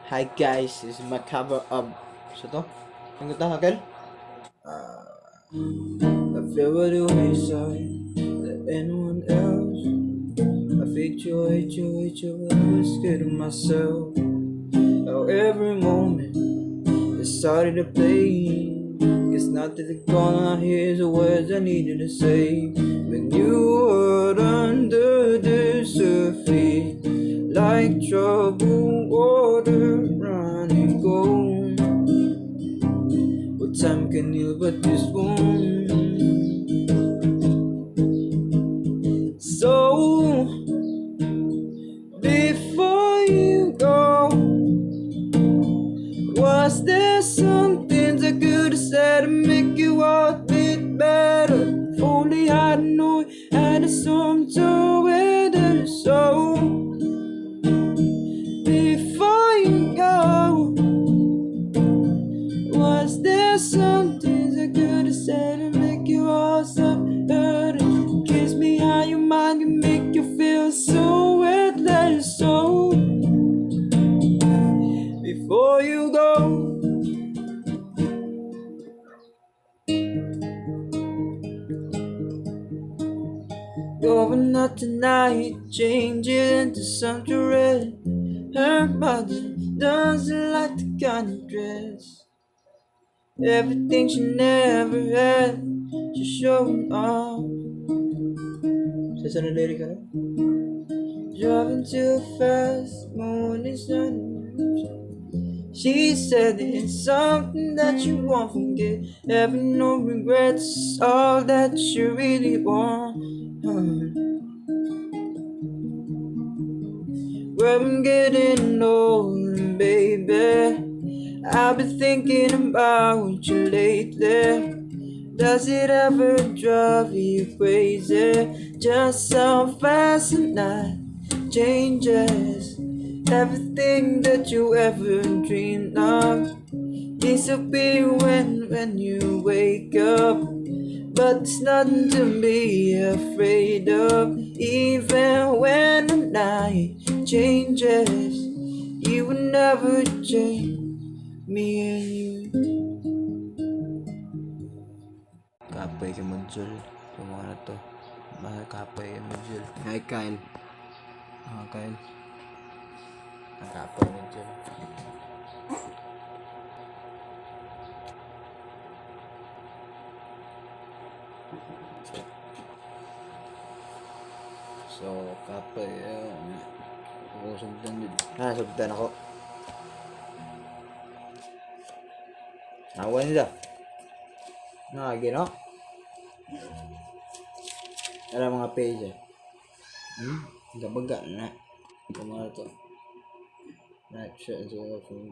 Hi guys, this is my cover of so to? Ang ganda Hakel? I feel what you inside than anyone else. I hate you, hate you, hate you, but I'm scared of myself. How every moment it started to play. It's not that it's gonna hear the words I needed to say. When you were under the surface, like troubled water running cold. What time can heal but this wound? So before you go, was there something I could have said to make you all a bit better? If only I'd known I had some to weather. So before you go, was there something I could have said to make you all stop hurting? Kiss me how you mind, you make you feel so wet, let it so. Before you go, going out tonight, change it into something red. Her mother doesn't like the kind of dress. Everything she never had, she's showing off. Sa na lyric ka na? Driving too fast, morning sun. She said it's something that you won't forget. Having no regrets, all that you really want. Well, I'm getting old, baby. I've been thinking about you lately. Does it ever drive you crazy? Just how fast a night changes. Everything that you ever dreamed of disappear when you wake up. But it's nothing to be afraid of. Even when the night changes, you will never change me and you. Kapay ka Majul. Yung mga na to. Mahal kapay ka Majul. Hi Kyle. Kyle. Kapay Majul. So, kapay. Ako sugdan din. Sugdan ako. Awan nila. Nakagin ako. Ada mga page Gabaga na. Kumara to. Not sure it's all from